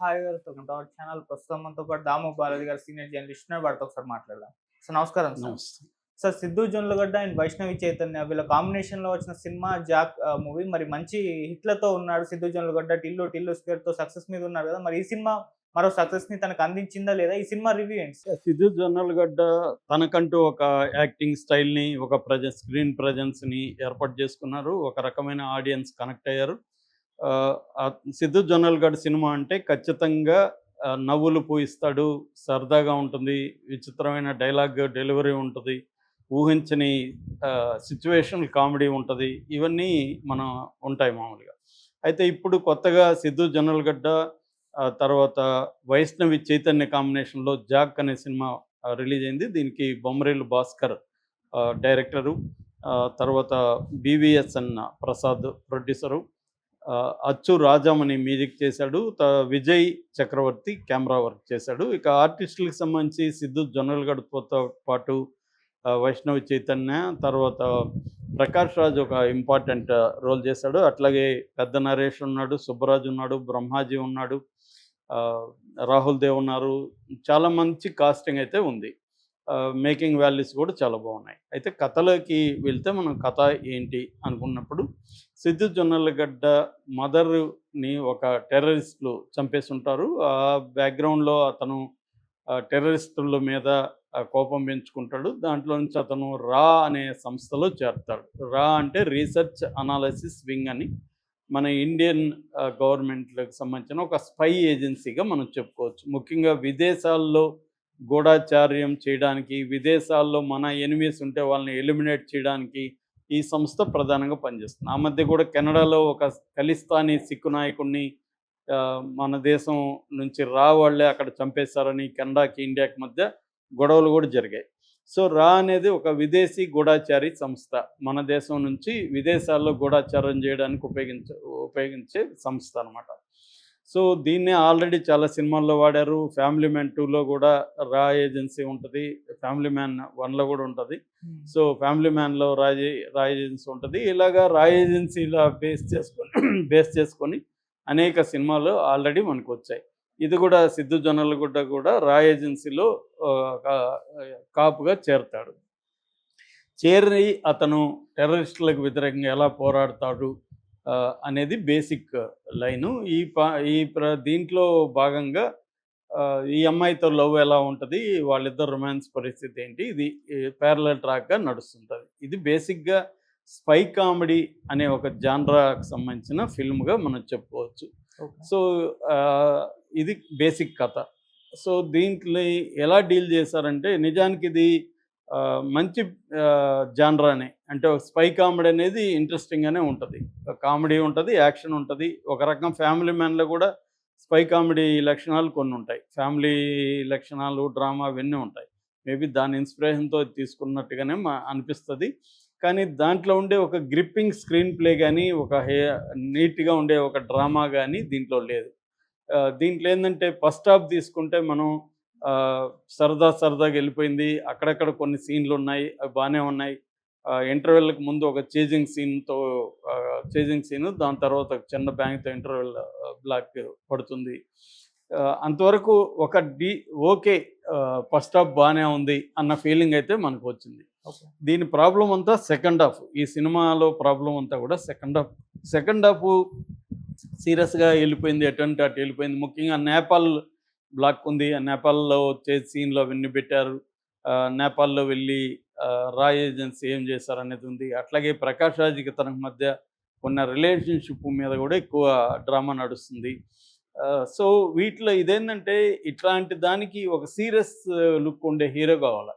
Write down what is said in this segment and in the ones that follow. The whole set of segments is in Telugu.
Hi welcome to our channel. ప్రస్తుతం మనతో పాటు దాము బాలాజీ గారు సీనియర్ జర్నలిస్ట్ ఉన్నారు. వారితో ఒకసారి మాట్లాడదాం. సార్ నమస్కారం సార్. నమస్తే. సార్ సిద్ధు జొన్నలగడ్డ అండ్ వైష్ణవి చైతన్య వీళ్ళ కాంబినేషన్‌లో వచ్చిన సినిమా 'జాక్' మూవీ మరి మంచి హిట్‌లతో ఉన్నాడు. సిద్ధు జొన్నలగడ్డ 'టిల్లు టిల్లు స్క్వేర్‌తో' సక్సెస్ మీద ఉన్నారు కదా! మరి ఈ సినిమా మరో సక్సెస్‌ని తనకు అందించిందా లేదా? ఈ సినిమా రివ్యూ ఏంటి సార్? సిద్ధు జొన్నలగడ్డ తనకంటూ ఒక యాక్టింగ్ స్టైల్‌ని, ఒక స్క్రీన్ ప్రెజెన్స్‌ని ఏర్పాటు చేసుకున్నారు. ఒక రకమైన ఆడియన్స్ కనెక్ట్ అయ్యారు. సిద్ధు జొన్నలగడ్డ సినిమా అంటే ఖచ్చితంగా నవ్వులు పూయిస్తాడు, సరదాగా ఉంటుంది, విచిత్రమైన డైలాగ్ డెలివరీ ఉంటుంది, ఊహించని సిట్యుయేషనల్ కామెడీ ఉంటుంది. ఇవన్నీ మనం ఉంటాయి మామూలుగా. అయితే ఇప్పుడు కొత్తగా సిద్ధు జొన్నలగడ్డ తర్వాత వైష్ణవి చైతన్య కాంబినేషన్లో 'జాక్' అనే సినిమా రిలీజ్ అయింది. దీనికి బొమ్మరేలు భాస్కర్ డైరెక్టరు, తర్వాత బీవీఎస్ఎన్ ప్రసాద్ ప్రొడ్యూసరు, అచ్చు రాజామణి మ్యూజిక్ చేశాడు, విజయ్ చక్రవర్తి కెమెరా వర్క్ చేశాడు. ఇక ఆర్టిస్టులకు సంబంధించి సిద్ధు జొన్నలగడ్డతో పాటు వైష్ణవి చైతన్య, తర్వాత ప్రకాష్ రాజ్ ఒక ఇంపార్టెంట్ రోల్ చేశాడు. అట్లాగే పెద్ద నరేష్ ఉన్నాడు, సుబ్బరాజు ఉన్నాడు, బ్రహ్మాజీ ఉన్నాడు, రాహుల్ దేవ్ ఉన్నారు. చాలా మంచి కాస్టింగ్ అయితే ఉంది. మేకింగ్ వాల్యూస్ కూడా చాలా బాగున్నాయి. అయితే కథలోకి వెళ్తే మనం కథ ఏంటి అనుకున్నప్పుడు, సిద్ధు జొన్నలగడ్డ మదర్ని ఒక టెర్రరిస్టులు చంపేసి ఉంటారు. ఆ బ్యాక్గ్రౌండ్లో అతను టెర్రరిస్టుల మీద కోపం పెంచుకుంటాడు. దాంట్లో నుంచి అతను రా అనే సంస్థలో చేరతాడు. రా అంటే రీసెర్చ్ అనాలిసిస్ వింగ్ అని, మన ఇండియన్ గవర్నమెంట్లకు సంబంధించిన ఒక స్పై ఏజెన్సీగా మనం చెప్పుకోవచ్చు. ముఖ్యంగా విదేశాల్లో గూఢాచార్యం చేయడానికి, విదేశాల్లో మన ఎనిమీస్ ఉంటే వాళ్ళని ఎలిమినేట్ చేయడానికి ఈ సంస్థ ప్రధానంగా పనిచేస్తుంది. ఆ మధ్య కూడా కెనడాలో ఒక ఖలిస్తానీ సిక్కు నాయకుడిని మన దేశం నుంచి రా వాళ్ళే అక్కడ చంపేశారని కెనడాకి ఇండియాకి మధ్య గొడవలు కూడా జరిగాయి. సో రా అనేది ఒక విదేశీ గూఢాచారి సంస్థ. మన దేశం నుంచి విదేశాల్లో గూఢాచారం చేయడానికి ఉపయోగించే సంస్థ అనమాట. సో దీన్నే ఆల్రెడీ చాలా సినిమాల్లో వాడారు. ఫ్యామిలీ మ్యాన్ 2లో కూడా రా ఏజెన్సీ ఉంటుంది, ఫ్యామిలీ మ్యాన్ 1లో కూడా ఉంటుంది. సో ఫ్యామిలీ మ్యాన్లో రా ఏజెన్సీ ఉంటుంది. ఇలాగా రా ఏజెన్సీలా బేస్ చేసుకొని అనేక సినిమాలు ఆల్రెడీ మనకు వచ్చాయి. ఇది కూడా సిద్ధు జొన్నలగడ్డ కూడా రా ఏజెన్సీలో కాపుగా చేరతాడు. చేరి అతను టెర్రరిస్టులకు వ్యతిరేకంగా ఎలా పోరాడతాడు అనేది బేసిక్ లైను. దీంట్లో భాగంగా ఈ అమ్మాయితో లవ్ ఎలా ఉంటుంది, వాళ్ళిద్దరు రొమాన్స్ పరిస్థితి ఏంటి, ఇది ప్యారలల్ ట్రాక్గా నడుస్తుంటుంది. ఇది బేసిక్గా స్పై కామెడీ అనే ఒక జాన్రాకు సంబంధించిన ఫిల్మ్గా మనం చెప్పుకోవచ్చు. సో ఇది బేసిక్ కథ. సో దీంట్లో ఎలా డీల్ చేశారంటే, నిజానికి ఇది మంచి జాన్రానే. అంటే స్పై కామెడీ అనేది ఇంట్రెస్టింగ్గానే ఉంటుంది. కామెడీ ఉంటుంది, యాక్షన్ ఉంటుంది. ఒక రకం ఫ్యామిలీ మ్యాన్లో కూడా స్పై కామెడీ లక్షణాలు కొన్ని ఉంటాయి. ఫ్యామిలీ లక్షణాలు, డ్రామా ఇవన్నీ ఉంటాయి. మేబీ దాని ఇన్స్పిరేషన్తో తీసుకున్నట్టుగానే అనిపిస్తుంది. కానీ దాంట్లో ఉండే ఒక గ్రిప్పింగ్ స్క్రీన్ ప్లే కానీ, ఒక నీట్గా ఉండే ఒక డ్రామా కానీ దీంట్లో లేదు. దీంట్లో ఏంటంటే ఫస్ట్ హాఫ్ తీసుకుంటే మనం సరదాగా వెళ్ళిపోయింది. అక్కడక్కడ కొన్ని సీన్లు ఉన్నాయి, అవి బాగానే ఉన్నాయి. ఇంటర్వెల్కి ముందు ఒక చేజింగ్ సీను, దాని తర్వాత ఒక చిన్న బ్యాంగ్తో ఇంటర్వెల్ బ్లాక్ పడుతుంది. అంతవరకు ఓకే, ఫస్ట్ హాఫ్ బాగానే ఉంది అన్న ఫీలింగ్ అయితే మనకు వచ్చింది. దీని ప్రాబ్లం అంతా సెకండ్ హాఫ్. ఈ సినిమాలో ప్రాబ్లం అంతా కూడా సెకండ్ హాఫ్ సీరియస్గా వెళ్ళిపోయింది, అటు వెళ్ళిపోయింది. ముఖ్యంగా నేపాల్ బ్లాక్ ఉంది. ఆ నేపాల్లో వచ్చే సీన్లు అవన్నీ పెట్టారు. నేపాల్లో వెళ్ళి రా ఏజెన్సీ ఏం చేశారనేది ఉంది. అట్లాగే ప్రకాష్ రాజ్కి తనకు మధ్య ఉన్న రిలేషన్షిప్ మీద కూడా ఎక్కువ డ్రామా నడుస్తుంది. సో వీటిలో ఇదేంటంటే, ఇట్లాంటి దానికి ఒక సీరియస్ లుక్ ఉండే హీరో కావాలి.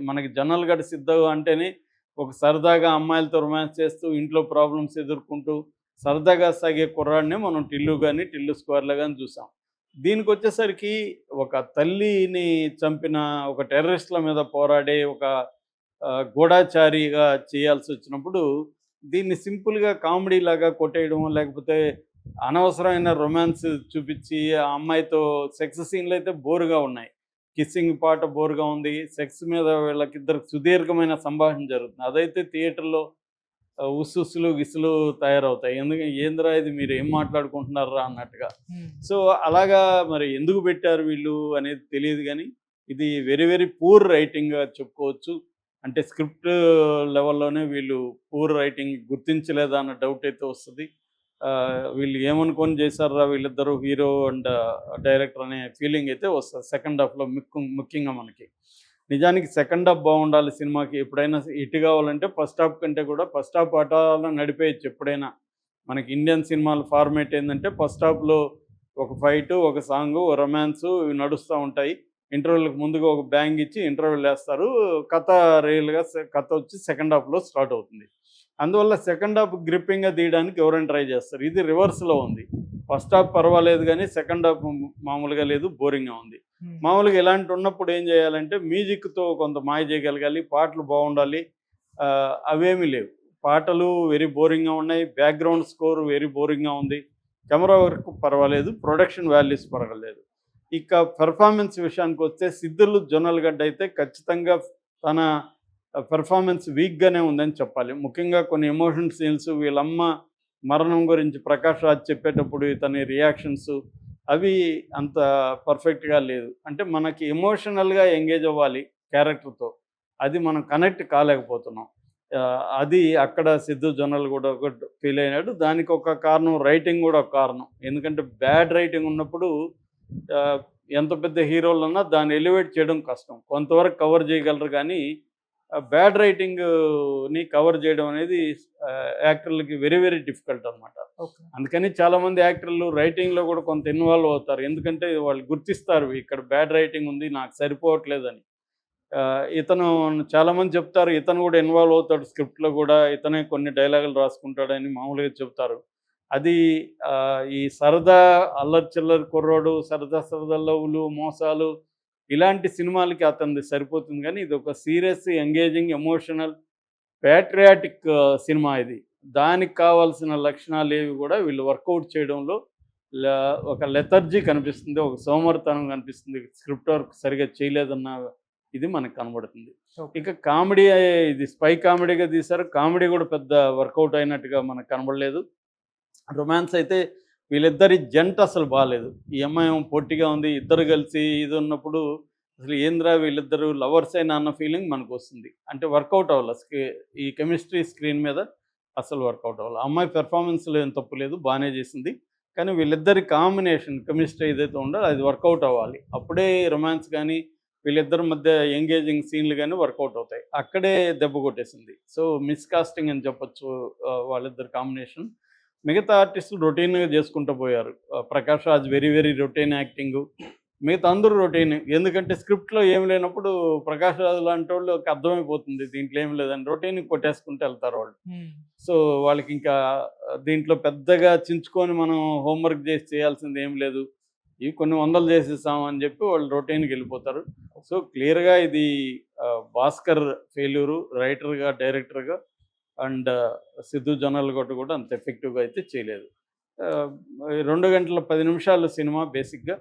మనకి జొన్నలగడ్డ సిద్ధు అంటేనే ఒక సరదాగా అమ్మాయిలతో రొమాన్స్ చేస్తూ, ఇంట్లో ప్రాబ్లమ్స్ ఎదుర్కొంటూ సరదాగా సాగే కుర్రాడిని మనం టిల్లు స్క్వేర్లో కానీ చూసాం. దీనికి వచ్చేసరికి ఒక తల్లిని చంపిన ఒక టెర్రరిస్టుల మీద పోరాడే ఒక గూఢాచారిగా చేయాల్సి వచ్చినప్పుడు, దీన్ని సింపుల్గా కామెడీ లాగా కొట్టేయడం, లేకపోతే అనవసరమైన రొమాన్స్ చూపించి ఆ అమ్మాయితో సెక్స్ సీన్లు అయితే బోరుగా ఉన్నాయి. కిస్సింగ్ పాట బోరుగా ఉంది. సెక్స్ మీద వీళ్ళకిద్దరికి సుదీర్ఘమైన సంభాషణ జరుగుతుంది. అదైతే థియేటర్లో ఉస్సులు గిసులు తయారవుతాయి. ఎందుకంటే ఏందిరా ఇది మీరు ఏం మాట్లాడుకుంటున్నారా అన్నట్టుగా. సో అలాగా మరి ఎందుకు పెట్టారు వీళ్ళు అనేది తెలియదు కానీ ఇది వెరీ వెరీ పూర్ రైటింగ్గా చెప్పుకోవచ్చు. అంటే స్క్రిప్ట్ లెవెల్లోనే వీళ్ళు పూర్ రైటింగ్ గుర్తించలేదా అన్న డౌట్ అయితే వస్తుంది. వీళ్ళు ఏమనుకొని చేశారా వీళ్ళిద్దరూ హీరో అండ్ డైరెక్టర్ అనే ఫీలింగ్ అయితే వస్తుంది సెకండ్ హాఫ్లో ముఖ్యంగా మనకి. నిజానికి సెకండ్ హాఫ్ బాగుండాలి సినిమాకి. ఎప్పుడైనా హిట్ కావాలంటే ఫస్ట్ హాఫ్ కంటే కూడా ఫస్ట్ హాఫ్ అటాల నడిపేయచ్చు ఎప్పుడైనా. మనకి ఇండియన్ సినిమాల ఫార్మేట్ ఏంటంటే ఫస్ట్ హాఫ్లో ఒక ఫైటు, ఒక సాంగు, రొమాన్సు ఇవి నడుస్తూ ఉంటాయి. ఇంటర్వెల్కి ముందుగా ఒక బ్యాంగ్ ఇచ్చి ఇంటర్వెల్ వేస్తారు. కథ రియల్గా కథ వచ్చి సెకండ్ హాఫ్లో స్టార్ట్ అవుతుంది. అందువల్ల సెకండ్ హాఫ్ గ్రిప్పింగ్గా తీయడానికి ఎవరైనా ట్రై చేస్తారు. ఇది రివర్స్లో ఉంది. ఫస్ట్ హాఫ్ పర్వాలేదు కానీ సెకండ్ హాఫ్ మామూలుగా లేదు, బోరింగ్గా ఉంది. మామూలుగా ఇలాంటి ఉన్నప్పుడు ఏం చేయాలంటే మ్యూజిక్తో కొంత మాయ చేయగలగాలి, పాటలు బాగుండాలి. అవేమీ లేవు. పాటలు వెరీ బోరింగ్గా ఉన్నాయి, బ్యాక్గ్రౌండ్ స్కోర్ వెరీ బోరింగ్గా ఉంది, కెమెరా వర్క్ పర్వాలేదు, ప్రొడక్షన్ వాల్యూస్ పర్వాలేదు. ఇక పెర్ఫార్మెన్స్ విషయానికి వస్తే సిద్ధులు జొన్నలగడ్డ అయితే ఖచ్చితంగా తన పెర్ఫార్మెన్స్ వీక్గానే ఉందని చెప్పాలి. ముఖ్యంగా కొన్ని ఎమోషన్ సీన్స్, వీళ్ళమ్మ మరణం గురించి ప్రకాష్ రాజ్ చెప్పేటప్పుడు ఇతని రియాక్షన్స్ అవి అంత పర్ఫెక్ట్గా లేదు. అంటే మనకి ఎమోషనల్గా ఎంగేజ్ అవ్వాలి క్యారెక్టర్తో, అది మనం కనెక్ట్ కాలేకపోతున్నాం. అది అక్కడ సిద్ధు జొన్నలు కూడా ఒక ఫీల్ అయినాడు. దానికి ఒక కారణం రైటింగ్ కూడా ఒక కారణం. ఎందుకంటే బ్యాడ్ రైటింగ్ ఉన్నప్పుడు ఎంత పెద్ద హీరోలన్నా దాన్ని ఎలివేట్ చేయడం కష్టం. కొంతవరకు కవర్ చేయగలరు కానీ బ్యాడ్ రైటింగ్ని కవర్ చేయడం అనేది యాక్టర్లకి వెరీ వెరీ డిఫికల్ట్ అనమాట. అందుకని చాలామంది యాక్టర్లు రైటింగ్లో కూడా కొంత ఇన్వాల్వ్ అవుతారు. ఎందుకంటే వాళ్ళు గుర్తిస్తారు ఇక్కడ బ్యాడ్ రైటింగ్ ఉంది, నాకు సరిపోవట్లేదని. ఇతను చాలామంది చెప్తారు ఇతను కూడా ఇన్వాల్వ్ అవుతాడు స్క్రిప్ట్లో కూడా, ఇతనే కొన్ని డైలాగులు రాసుకుంటాడని మామూలుగా చెప్తారు. అది ఈ సరదా అల్లరి చిల్లరి కుర్రోడు, సరదా సరదా లవ్లు, మోసాలు ఇలాంటి సినిమాలకి అతనిది సరిపోతుంది. కానీ ఇది ఒక serious, engaging, emotional, patriotic cinema ఇది. దానికి కావాల్సిన లక్షణాలు ఏవి కూడా వీళ్ళు వర్కౌట్ చేయడంలో ఒక లెథర్జీ కనిపిస్తుంది, ఒక సోమరితనం కనిపిస్తుంది. స్క్రిప్ట్ వర్క్ సరిగా చేయలేదన్న ఇది మనకు కనబడుతుంది. ఇక కామెడీ, ఇది స్పై కామెడీగా తీశారు. కామెడీ కూడా పెద్ద వర్కౌట్ అయినట్టుగా మనకు కనబడలేదు. రొమాన్స్ అయితే వీళ్ళిద్దరి జంట అసలు బాగాలేదు. ఈ అమ్మాయి పొట్టిగా ఉంది, ఇద్దరు కలిసి ఇది ఉన్నప్పుడు అసలు ఏంద్రా వీళ్ళిద్దరు లవర్స్ అయినా అన్న ఫీలింగ్ మనకు వస్తుంది. అంటే వర్కౌట్ అవ్వాలి, ఈ కెమిస్ట్రీ స్క్రీన్ మీద అసలు వర్కౌట్ అవ్వాలి. అమ్మాయి పెర్ఫార్మెన్స్లో ఏం తప్పు లేదు, బాగానే చేసింది. కానీ వీళ్ళిద్దరి కాంబినేషన్ కెమిస్ట్రీ ఏదైతే ఉందో అది వర్కౌట్ అవ్వాలి. అప్పుడే రొమాన్స్ కానీ వీళ్ళిద్దరి మధ్య ఎంగేజింగ్ సీన్లు కానీ వర్కౌట్ అవుతాయి. అక్కడే దెబ్బ కొట్టేసింది. సో మిస్కాస్టింగ్ అని చెప్పొచ్చు వాళ్ళిద్దరు కాంబినేషన్. మిగతా ఆర్టిస్టులు రొటీన్గా చేసుకుంటూ పోయారు. Prakash Raj very very routine acting, మిగతా అందరూ రొటీన్. ఎందుకంటే స్క్రిప్ట్లో ఏం లేనప్పుడు ప్రకాష్ రాజ్ లాంటి వాళ్ళు అర్థమైపోతుంది దీంట్లో ఏం లేదని, రొటీన్ కొట్టేసుకుంటూ వెళ్తారు వాళ్ళు. సో వాళ్ళకి ఇంకా దీంట్లో పెద్దగా చించుకొని మనం హోంవర్క్ చేసి చేయాల్సింది ఏం లేదు, ఇవి కొన్ని వందలు చేసేసాం అని చెప్పి వాళ్ళు రొటీన్కి వెళ్ళిపోతారు. సో క్లియర్గా ఇది భాస్కర్ ఫెయిల్యూరు రైటర్గా, డైరెక్టర్గా. అండ్ సిద్ధు జొన్నలగడ్డ కూడా అంత ఎఫెక్టివ్గా అయితే చేయలేదు. 2 గంటల 10 నిమిషాలు సినిమా బేసిక్గా.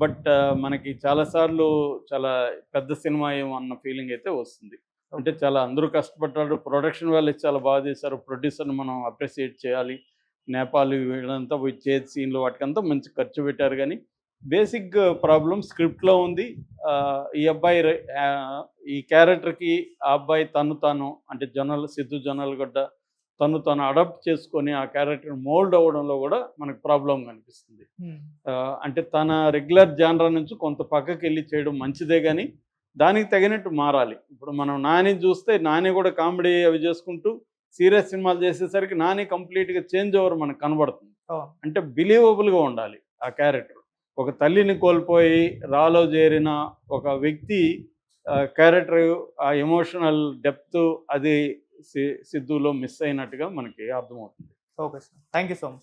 బట్ మనకి చాలాసార్లు చాలా పెద్ద సినిమా ఏమో అన్న ఫీలింగ్ అయితే వస్తుంది. అంటే చాలా అందరూ కష్టపడ్డారు, ప్రొడక్షన్ వాళ్ళు చాలా బాగా చేశారు, ప్రొడ్యూసర్ని మనం అప్రిషియేట్ చేయాలి. నేపాల్ వీళ్ళంతా పోయి చేతి సీన్లు వాటికంతా మంచి ఖర్చు పెట్టారు. కానీ బేసిక్ ప్రాబ్లం స్క్రిప్ట్లో ఉంది. ఈ అబ్బాయి ఈ క్యారెక్టర్కి ఆ అబ్బాయి తాను అంటే సిద్ధు జొన్నలగడ్డ తాను అడాప్ట్ చేసుకొని ఆ క్యారెక్టర్ మోల్డ్ అవ్వడంలో కూడా మనకు ప్రాబ్లం కనిపిస్తుంది. అంటే తన రెగ్యులర్ జానరా నుంచి కొంత పక్కకి వెళ్ళి చేయడం మంచిదే, కానీ దానికి తగినట్టు మారాలి. ఇప్పుడు మనం నాని చూస్తే నాని కూడా కామెడీ అవి చేసుకుంటూ సీరియస్ సినిమాలు చేసేసరికి నాని కంప్లీట్గా చేంజ్ ఓవర్ మనకు కనబడుతుంది. అంటే బిలీవబుల్గా ఉండాలి ఆ క్యారెక్టర్. ఒక తల్లిని కోల్పోయి రాలో చేరిన ఒక వ్యక్తి క్యారెక్టర్, ఆ ఎమోషనల్ డెప్త్ అది సిద్ధులో మిస్ అయినట్టుగా మనకి అర్థమవుతుంది. Okay sir, thank you so much.